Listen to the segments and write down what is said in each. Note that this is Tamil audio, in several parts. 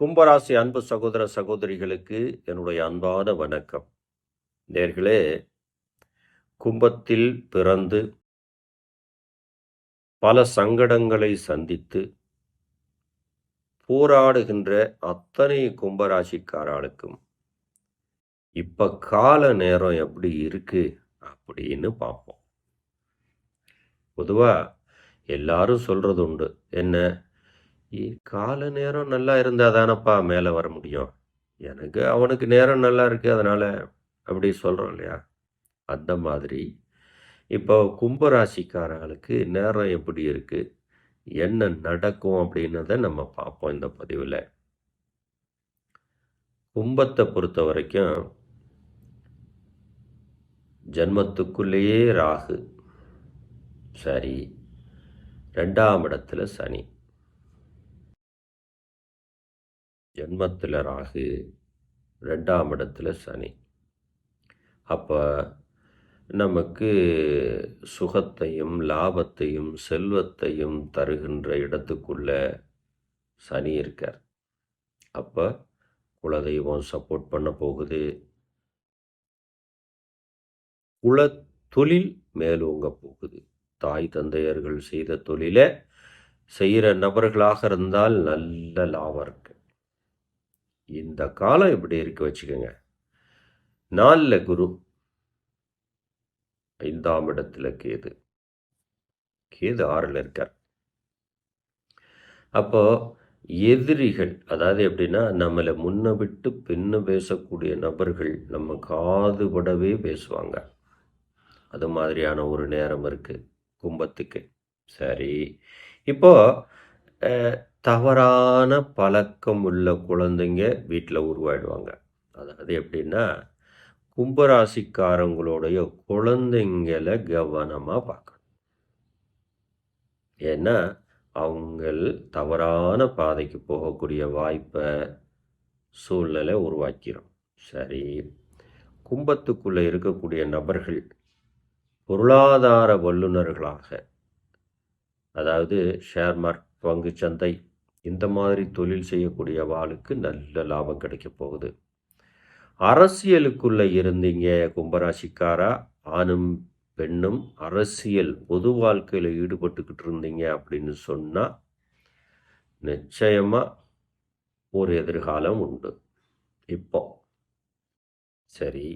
கும்பராசி அன்பு சகோதர சகோதரிகளுக்கு என்னுடைய அன்பான வணக்கம். நேர்களே, கும்பத்தில் பிறந்து பல சங்கடங்களை சந்தித்து போராடுகின்ற அத்தனை கும்பராசிக்காரர்களுக்கும் இப்ப கால நேரம் எப்படி இருக்கு அப்படின்னு பார்ப்போம். பொதுவா எல்லாரும் சொல்றது உண்டு. என்ன? கால நேரம் நல்லா இருந்தா தானப்பா மேலே வர முடியும். எனக்கு அவனுக்கு நேரம் நல்லா இருக்கு அதனால அப்படி சொல்றோம் இல்லையா? அந்த மாதிரி இப்போ கும்பராசிக்காரர்களுக்கு நேரம் எப்படி இருக்கு? என்ன நடக்கும் அப்படின்னத நம்ம பார்ப்போம் இந்த பதிவுல. கும்பத்தை பொறுத்த வரைக்கும் ஜன்மத்துக்குள்ளேயே ராகு. சரி. 2ஆம் இடத்துல சனி. ஜன்மத்தில் ராகு, 2ஆம் இடத்துல சனி. அப்போ நமக்கு சுகத்தையும் லாபத்தையும் செல்வத்தையும் தருகின்ற இடத்துக்குள்ள சனி இருக்கார். அப்போ குலதெய்வம் சப்போர்ட் பண்ண போகுது. குல தொழில் மேலோங்க போகுது. தாய் தந்தையர்கள் செய்த தொழிலை செய்கிற நபர்களாக இருந்தால் நல்ல லாபம் இருக்கு. இந்த காலம் இப்படி இருக்கு வச்சுக்கோங்க. 4 குரு, 5ஆம் இடத்துல கேது. கேது 6ல் இருக்கார். அப்போ எதிரிகள், அதாவது எப்படின்னா நம்மளை முன்ன விட்டு பின்ன பேசக்கூடிய நபர்கள் நம்ம காதுபடவே பேசுவாங்க. அது மாதிரியான ஒரு நேரம் இருக்கு கும்பத்துக்கு. சரி, இப்போ தவறான பழக்கம் உள்ள குழந்தைங்க வீட்டில் உருவாயிடுவாங்க. அதாவது எப்படின்னா கும்பராசிக்காரங்களுடைய குழந்தைங்களை கவனமாக பார்க்கணும். ஏன்னா அவங்கள் தவறான பாதைக்கு போகக்கூடிய வாய்ப்பை சூழ்நிலை உருவாக்கிறோம். சரி, கும்பத்துக்குள்ளே இருக்கக்கூடிய நபர்கள் பொருளாதார வல்லுநர்களாக, அதாவது ஷேர் மார்க்கெட், பங்கு சந்தை, இந்த மாதிரி தொழில் செய்யக்கூடிய வாளுக்கு நல்ல லாபம் கிடைக்க போகுது. அரசியலுக்குள்ளே இருந்தீங்க கும்பராசிக்காரா, ஆணும் பெண்ணும் அரசியல் பொது வாழ்க்கையில் ஈடுபட்டுக்கிட்டு இருந்தீங்க அப்படின்னு சொன்னால் நிச்சயமாக ஒரு எதிர்காலம் உண்டு. இப்போ சரி,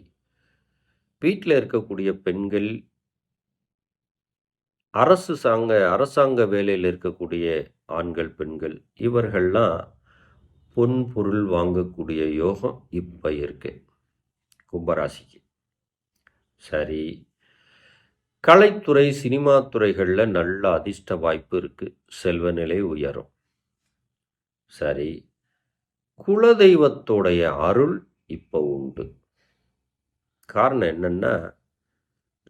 வீட்டில் இருக்கக்கூடிய பெண்கள், அரசாங்க வேலையில் இருக்கக்கூடிய ஆண்கள் பெண்கள், இவர்கள்லாம் பொன் பொருள் வாங்கக்கூடிய யோகம் இப்போ இருக்கு கும்பராசிக்கு. சரி, கலைத்துறை சினிமா துறைகளில் நல்ல அதிர்ஷ்ட வாய்ப்பு இருக்கு. செல்வ நிலை உயரும். சரி, குலதெய்வத்தோடைய அருள் இப்போ உண்டு. காரணம் என்னன்னா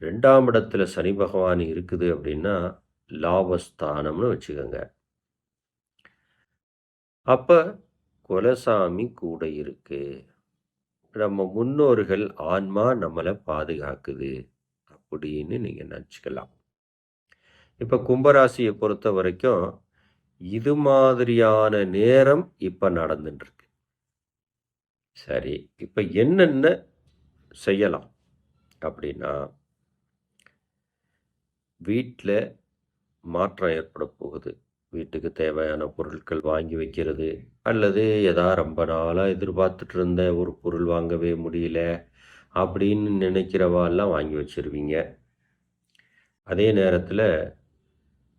2ஆம் இடத்துல சனி பகவான் இருக்குது அப்படின்னா லாபஸ்தானம்னு வச்சுக்கோங்க. அப்போ குலசாமி கூட இருக்கு. நம்ம முன்னோர்கள் ஆன்மா நம்மளை பாதுகாக்குது அப்படின்னு நீங்கள் நினச்சிக்கலாம். இப்போ கும்பராசியை பொறுத்த வரைக்கும் இது மாதிரியான நேரம் இப்போ நடந்துட்டுருக்கு. சரி, இப்போ என்னென்ன செய்யலாம் அப்படின்னா, வீட்டில் மாற்றம் ஏற்பட போகுது. வீட்டுக்கு தேவையான பொருட்கள் வாங்கி வைக்கிறது, அல்லது ரொம்ப நாளாக எதிர்பார்த்துட்டு இருந்த ஒரு பொருள் வாங்கவே முடியல அப்படின்னு நினைக்கிறவாலாம் வாங்கி வச்சிருவீங்க. அதே நேரத்தில்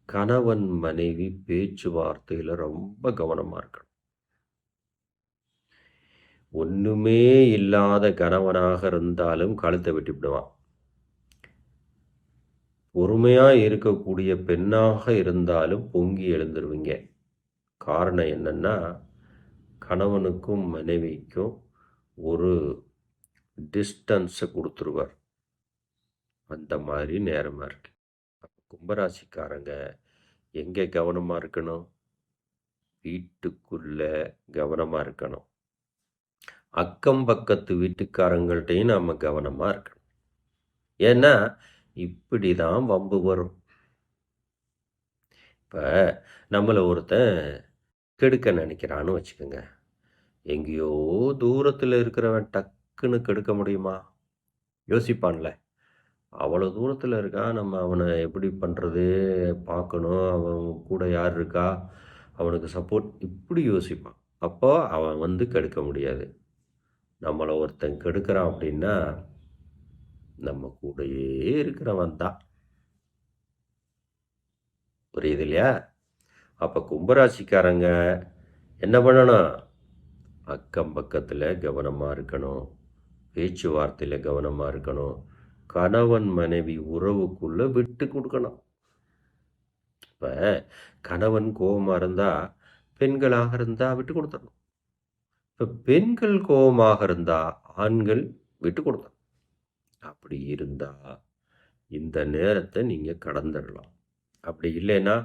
கணவன் மனைவி பேச்சுவார்த்தையில் ரொம்ப கவனமாக இருக்கணும். ஒன்றுமே இல்லாத கணவனாக இருந்தாலும் கழுத்தை வெட்டிவிடுவான். பொறுமையாக இருக்கக்கூடிய பெண்ணாக இருந்தாலும் பொங்கி எழுந்துருவீங்க. காரணம் என்னன்னா கணவனுக்கும் மனைவிக்கும் ஒரு டிஸ்டன்ஸை கொடுத்துருவார். அந்த மாதிரி நேரமாக இருக்கு. கும்பராசிக்காரங்க எங்கே கவனமாக இருக்கணும்? வீட்டுக்குள்ள கவனமாக இருக்கணும். அக்கம் பக்கத்து வீட்டுக்காரங்கள்ட்டையும் நாம் கவனமாக இருக்கணும். ஏன்னா இப்படி தான் வம்பு வரும். இப்போ நம்மளை ஒருத்தன் கெடுக்க நினைக்கிறான்னு வச்சுக்கோங்க. எங்கேயோ தூரத்துல இருக்கிறவன் டக்குன்னு கெடுக்க முடியுமா? யோசிப்பான்ல. அவ்வளோ தூரத்துல இருக்கான். நம்ம அவன எப்படி பண்றது? பார்க்கணும். அவன் கூட யார் இருக்கா? அவனுக்கு சப்போர்ட் இப்படி யோசிப்பான். அப்போ அவன் வந்து கெடுக்க முடியாது. நம்மள ஒருத்தன் கெடுக்கிறான் அப்படின்னா, நம்ம கூடயே இருக்கிறவன் தான். புரியுது இல்லையா? அப்ப கும்பராசிக்காரங்க என்ன பண்ணணும்? அக்கம் பக்கத்துல கவனமா இருக்கணும். பேச்சுவார்த்தையில கவனமா இருக்கணும். கணவன் மனைவி உறவுக்குள்ள விட்டு குடுக்கணும். இப்ப கணவன் கோவமா இருந்தா, பெண்களாக இருந்தா விட்டு குடுத்துறணும். இப்ப பெண்கள் கோவமாக இருந்தா, ஆண்கள் விட்டு குடுக்கணும். அப்படி இருந்தா, இந்த நேரத்த நீங்க கடந்துடலாம். அப்படி இல்லைன்னா,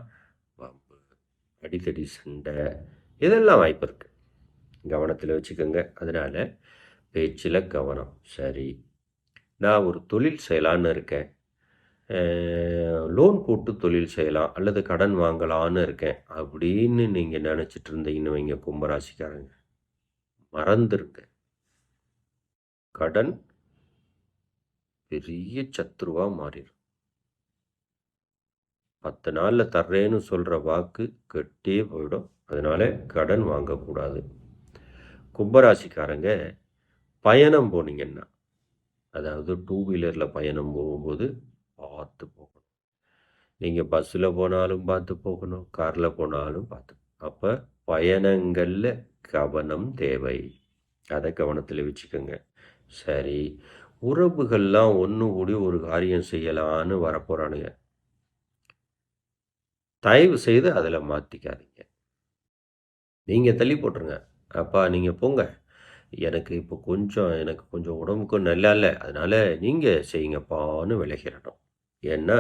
வம்பு, அடிதடி சண்டை இதெல்லாம் வாய்ப்பு இருக்கு. கவனத்துல வச்சுக்கோங்க. அதனால பேச்சுல கவனம். சரி, நான் ஒரு தொழில் செய்யலான்னு இருக்கேன். லோன் போட்டு தொழில் செய்யலாம் அல்லது கடன் வாங்கலான்னு இருக்கேன் அப்படின்னு நீங்க நினைச்சிட்டு இருந்தீங்கன்னு வைங்க கும்பராசிக்காரங்க, மறந்துருங்க. கடன் பெரிய சத்துருவா மாறிடும். 10 நாள்ல தர்றேன்னு சொல்ற வாக்கு கெட்டே போயிடும். அதனால கடன் வாங்கக்கூடாது. கும்பராசிக்காரங்க பயணம் போனீங்கன்னா, அதாவது டூ வீலர்ல பயணம் போகும்போது பார்த்து போகணும். நீங்க பஸ்ஸில் போனாலும் பார்த்து போகணும், காரில் போனாலும் பார்த்து. அப்போ பயணங்களில் கவனம் தேவை. அதை கவனத்தில் வச்சுக்கோங்க. சரி, உறவுகள்லாம் ஒன்று கூடி ஒரு காரியம் செய்யலான்னு வரப்போகிறானுங்க. தயவு செய்து அதில் மாற்றிக்காதீங்க. நீங்கள் தள்ளி போட்டுருங்க. அப்பா நீங்கள் போங்க, எனக்கு கொஞ்சம் உடம்புக்கும் நல்லா இல்லை, அதனால் நீங்கள் செய்யுங்கப்பான்னு விலகிடணும். ஏன்னா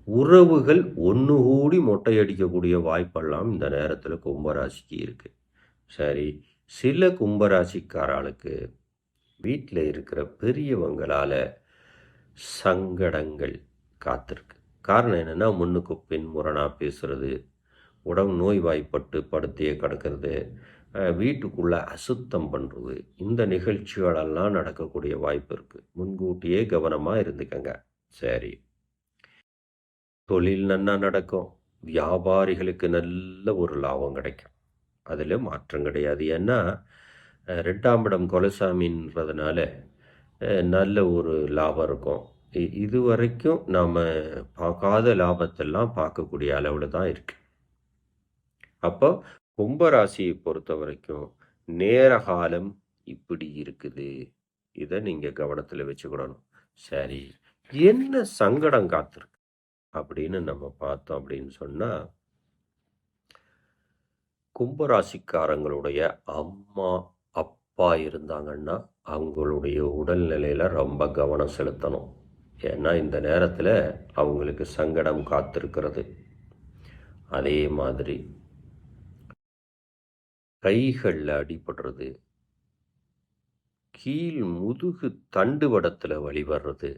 உறவுகள் ஒன்று கூடி மொட்டையடிக்கக்கூடிய வாய்ப்பெல்லாம் இந்த நேரத்தில் கும்பராசிக்கு இருக்கு. சரி, சில கும்பராசிக்காரர்களுக்கு வீட்டில் இருக்கிற பெரியவங்களால சங்கடங்கள் காத்திருக்கு. காரணம் என்னென்னா, முன்னுக்கு பின் முரணாக பேசுறது, உடம்பு நோய்வாய்ப்பட்டு படுத்தையே கிடக்கிறது, வீட்டுக்குள்ளே அசுத்தம் பண்ணுறது, இந்த நிகழ்ச்சிகளெல்லாம் நடக்கக்கூடிய வாய்ப்பு இருக்குது. முன்கூட்டியே கவனமாக இருந்துக்கங்க. சரி, தொழில் நன்னா நடக்கும். வியாபாரிகளுக்கு நல்ல ஒரு லாபம் கிடைக்கும். அதில் மாற்றம் கிடையாது. ஏன்னா 2ஆம் இடம் கொலைசாமின்றதுனால நல்ல ஒரு லாபம் இருக்கும். இதுவரைக்கும் நாம் பார்க்காத லாபத்தெல்லாம் பார்க்கக்கூடிய அளவில் தான் இருக்கு. அப்போ கும்பராசியை பொறுத்த வரைக்கும் நேர காலம் இப்படி இருக்குது. இதை நீங்கள் கவனத்தில் வச்சுக்கிடணும். சரி, என்ன சங்கடம் காத்திருக்கு அப்படின்னு நம்ம பார்த்தோம் அப்படின்னு சொன்னால், கும்பராசிக்காரங்களுடைய அம்மா அப்பா இருந்தாங்கன்னா அவங்களுடைய உடல்நிலையில் ரொம்ப கவனம் செலுத்தணும். ஏன்னா இந்த நேரத்தில் அவங்களுக்கு சங்கடம் காத்திருக்கிறது. அதே மாதிரி கைகளில் அடிபடுறது, கீழ் முதுகு தண்டுவடத்தில் வலி வர்றது,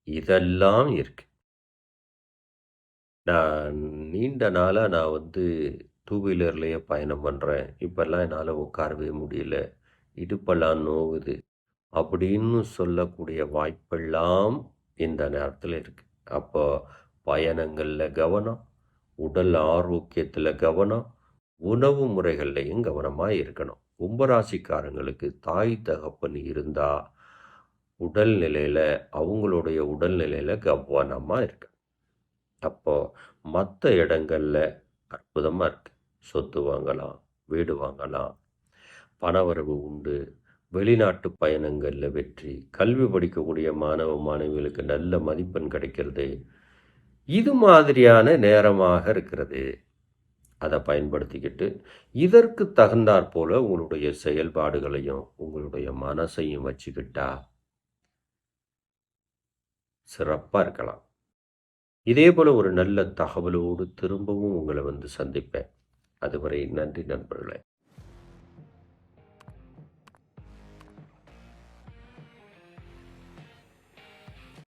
இதெல்லாம் இருக்கு. நான் நீண்ட நாளாக நான் வந்து டூ வீலர்லேயே பயணம் பண்ணுறேன். இப்போல்லாம் என்னால் உட்காரவே முடியல, இடுப்பெல்லாம் நோவுது அப்படின்னு சொல்லக்கூடிய வாய்ப்பெல்லாம் இந்த நேரத்தில் இருக்குது. அப்போ பயணங்களில் கவனம், உடல் ஆரோக்கியத்தில் கவனம், உணவு முறைகள்லையும் கவனமாக இருக்கணும். கும்பராசிக்காரங்களுக்கு தாய் தகப்பன் இருந்தால் உடல்நிலையில் அவங்களுடைய உடல்நிலையில் கவனமாக இருக்கு. அப்போது மற்ற இடங்களில் அற்புதமாக இருக்குது. சொத்து வாங்கலாம், வீடு வாங்கலாம், பணவரவு உண்டு, வெளிநாட்டு பயணங்களில் வெற்றி, கல்வி படிக்கக்கூடிய மாணவ மாணவிகளுக்கு நல்ல மதிப்பெண் கிடைக்கிறது. இது மாதிரியான நேரமாக இருக்கிறது. அதை பயன்படுத்திக்கிட்டு இதற்கு தகுந்தாற் போல உங்களுடைய செயல்பாடுகளையும் உங்களுடைய மனசையும் வச்சுக்கிட்டா சிறப்பாக இருக்கலாம். இதே போல் ஒரு நல்ல தகவலோடு திரும்பவும் உங்களை வந்து சந்திப்பேன். அதுவரை நன்றி நண்பர்களே.